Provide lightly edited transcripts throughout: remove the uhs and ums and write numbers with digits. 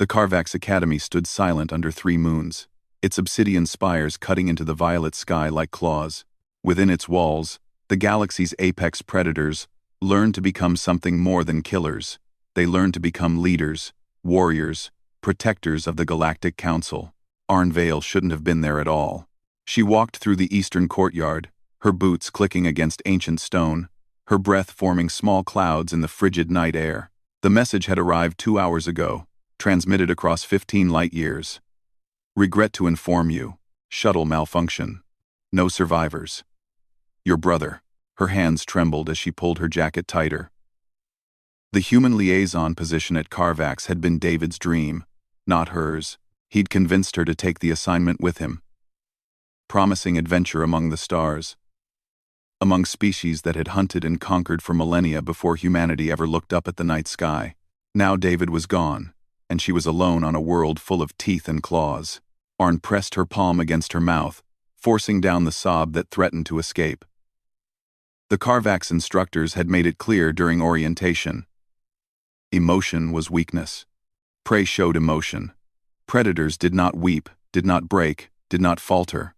The Carvax Academy stood silent under 3 moons, its obsidian spires cutting into the violet sky like claws. Within its walls, the galaxy's apex predators learned to become something more than killers. They learned to become leaders, warriors, protectors of the Galactic Council. Arn Vale shouldn't have been there at all. She walked through the eastern courtyard, her boots clicking against ancient stone, her breath forming small clouds in the frigid night air. The message had arrived 2 hours ago, transmitted across 15 light-years. Regret to inform you, shuttle malfunction. No survivors. Your brother. Her hands trembled as she pulled her jacket tighter. The human liaison position at Carvax had been David's dream, not hers. He'd convinced her to take the assignment with him, promising adventure among the stars, among species that had hunted and conquered for millennia before humanity ever looked up at the night sky. Now David was gone, and she was alone on a world full of teeth and claws. Arn pressed her palm against her mouth, forcing down the sob that threatened to escape. The Carvax instructors had made it clear during orientation. Emotion was weakness. Prey showed emotion. Predators did not weep, did not break, did not falter.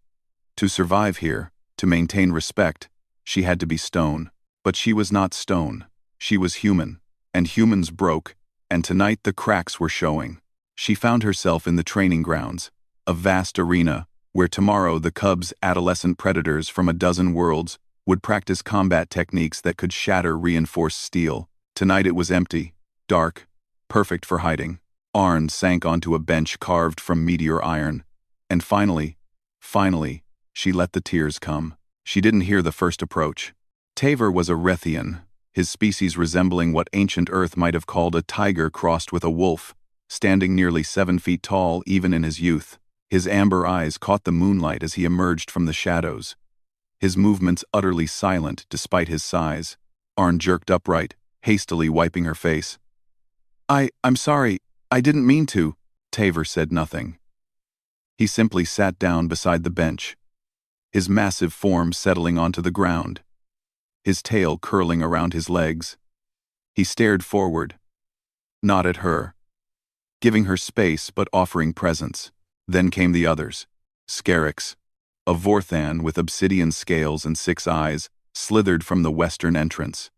To survive here, to maintain respect, she had to be stone. But she was not stone. She was human, and humans broke, and tonight the cracks were showing. She found herself in the training grounds, a vast arena where tomorrow the cubs' adolescent predators from a dozen worlds would practice combat techniques that could shatter reinforced steel. Tonight it was empty, dark, perfect for hiding. Arn sank onto a bench carved from meteor iron, and finally, she let the tears come. She didn't hear the first approach. Taver was a Rethian, his species resembling what ancient Earth might have called a tiger crossed with a wolf, standing nearly 7 feet tall even in his youth. His amber eyes caught the moonlight as he emerged from the shadows, his movements utterly silent despite his size. Arn jerked upright, hastily wiping her face. I'm sorry, I didn't mean to." Taver said nothing. He simply sat down beside the bench, his massive form settling onto the ground, his tail curling around his legs. He stared forward, not at her, giving her space but offering presence. Then came the others. Scarix, a Vorthan with obsidian scales and 6 eyes, slithered from the western entrance.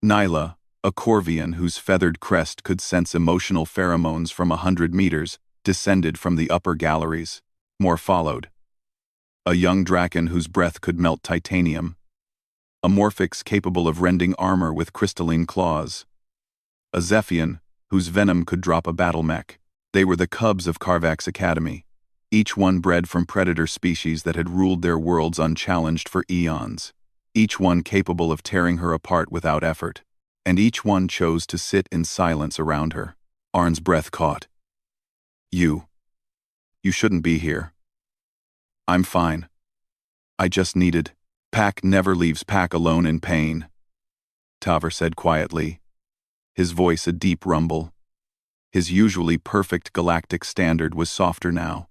Nyla, a Corvian whose feathered crest could sense emotional pheromones from 100 meters, descended from the upper galleries. More followed. A young Draken whose breath could melt titanium. A Morphix capable of rending armor with crystalline claws. A Zephian whose venom could drop a battle mech. They were the cubs of Carvax Academy, each one bred from predator species that had ruled their worlds unchallenged for eons, each one capable of tearing her apart without effort, and each one chose to sit in silence around her. Arn's breath caught. You shouldn't be here." "I'm fine. I just needed." "Pack never leaves pack alone in pain," Taver said quietly, his voice a deep rumble. His usually perfect galactic standard was softer now,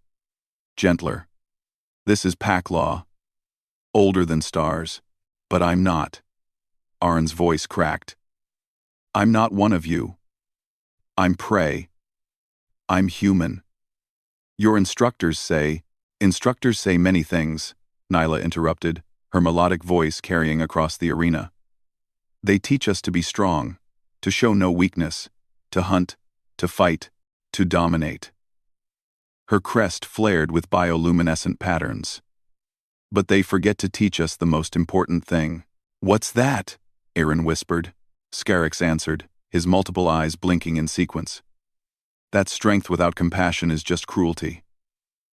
gentler. "This is pack law. Older than stars. But I'm not." Arn's voice cracked. "I'm not one of you. I'm prey. I'm human. Your instructors say..." "Instructors say many things," Nyla interrupted, her melodic voice carrying across the arena. "They teach us to be strong, to show no weakness, to hunt, to fight, to dominate." Her crest flared with bioluminescent patterns. "But they forget to teach us the most important thing." "What's that?" Aaron whispered. Scarix answered, his multiple eyes blinking in sequence. "That strength without compassion is just cruelty.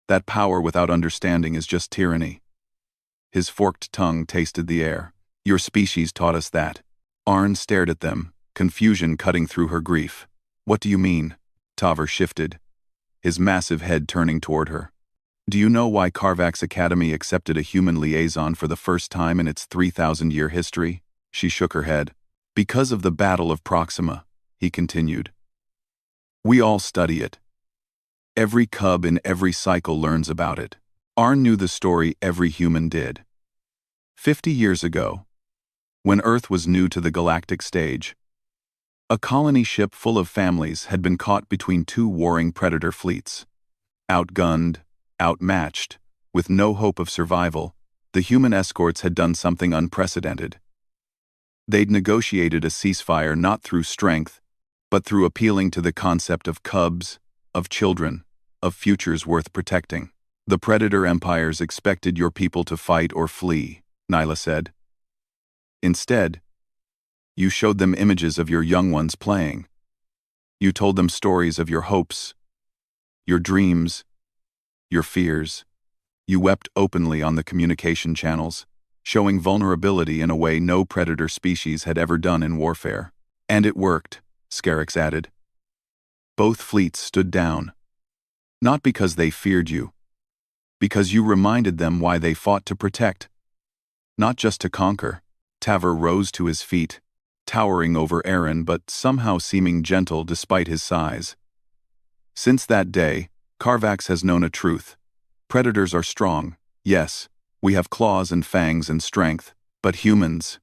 That power without understanding is just tyranny." His forked tongue tasted the air. "Your species taught us that." Arn stared at them, confusion cutting through her grief. "What do you mean?" Taver shifted, his massive head turning toward her. "Do you know why Carvax Academy accepted a human liaison for the first time in its 3,000-year history?" She shook her head. "Because of the Battle of Proxima," he continued. "We all study it. Every cub in every cycle learns about it." Arn knew the story every human did. 50 years ago, when Earth was new to the galactic stage, A colony ship full of families had been caught between two warring predator fleets. Outgunned, outmatched, with no hope of survival, the human escorts had done something unprecedented. They'd negotiated a ceasefire not through strength, but through appealing to the concept of cubs, of children, of futures worth protecting. The predator empires expected your people to fight or flee, Nyla said. Instead, you showed them images of your young ones playing. You told them stories of your hopes, your dreams, your fears. You wept openly on the communication channels, showing vulnerability in a way no predator species had ever done in warfare. And it worked, Scarix added. Both fleets stood down. Not because they feared you, because you reminded them why they fought to protect, not just to conquer. Tavor rose to his feet, towering over Aaron but somehow seeming gentle despite his size. Since that day, Carvax has known a truth. Predators are strong, yes, we have claws and fangs and strength, but humans...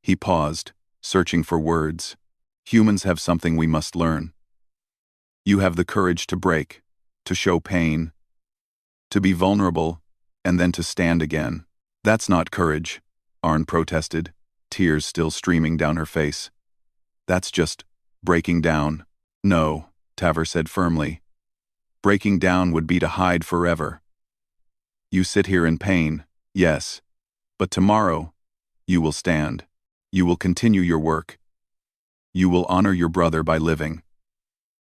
He paused, searching for words. Humans have something we must learn. You have the courage to break, to show pain, to be vulnerable, and then to stand again. That's not courage, Arn protested, tears still streaming down her face. That's just breaking down. No, Tavor said firmly. Breaking down would be to hide forever. You sit here in pain, yes, but tomorrow, you will stand. You will continue your work. You will honor your brother by living.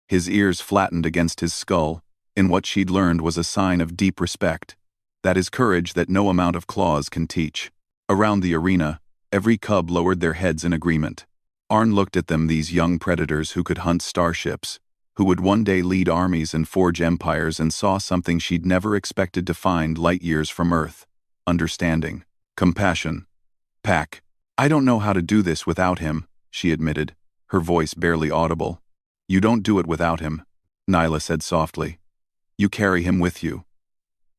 His ears flattened against his skull, in what she'd learned was a sign of deep respect. That is courage that no amount of claws can teach. Around the arena, every cub lowered their heads in agreement. Arn looked at them, these young predators who could hunt starships, who would one day lead armies and forge empires, and saw something she'd never expected to find light years from Earth. Understanding. Compassion. Pack. I don't know how to do this without him, she admitted, her voice barely audible. You don't do it without him, Nyla said softly. You carry him with you.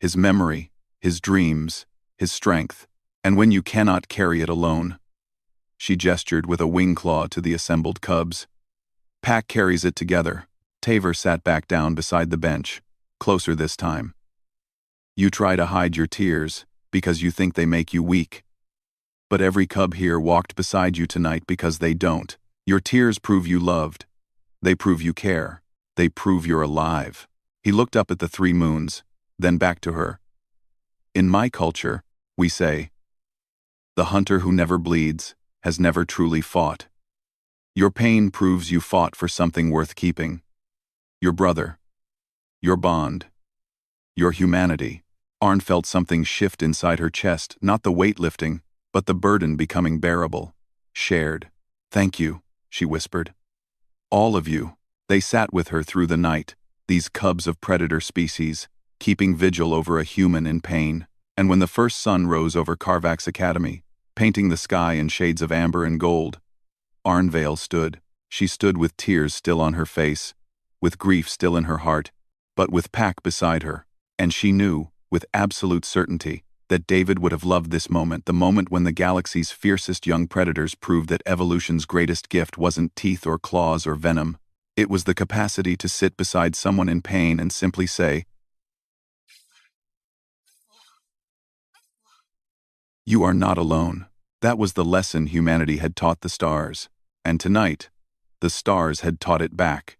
His memory, his dreams, his strength, and when you cannot carry it alone. She gestured with a wing claw to the assembled cubs. Pack carries it together. Tavor sat back down beside the bench, closer this time. You try to hide your tears, because you think they make you weak. But every cub here walked beside you tonight because they don't. Your tears prove you loved. They prove you care. They prove you're alive. He looked up at the three moons, then back to her. In my culture, we say, the hunter who never bleeds has never truly fought. Your pain proves you fought for something worth keeping. Your brother. Your bond. Your humanity. Arn felt something shift inside her chest, not the weight lifting, but the burden becoming bearable. Shared. Thank you, she whispered. All of you. They sat with her through the night, these cubs of predator species, keeping vigil over a human in pain. And when the first sun rose over Carvax Academy, painting the sky in shades of amber and gold, Arnvale stood. She stood with tears still on her face, with grief still in her heart, but with Pack beside her. And she knew, with absolute certainty, that David would have loved this moment, the moment when the galaxy's fiercest young predators proved that evolution's greatest gift wasn't teeth or claws or venom. It was the capacity to sit beside someone in pain and simply say, "You are not alone." That was the lesson humanity had taught the stars. And tonight, the stars had taught it back.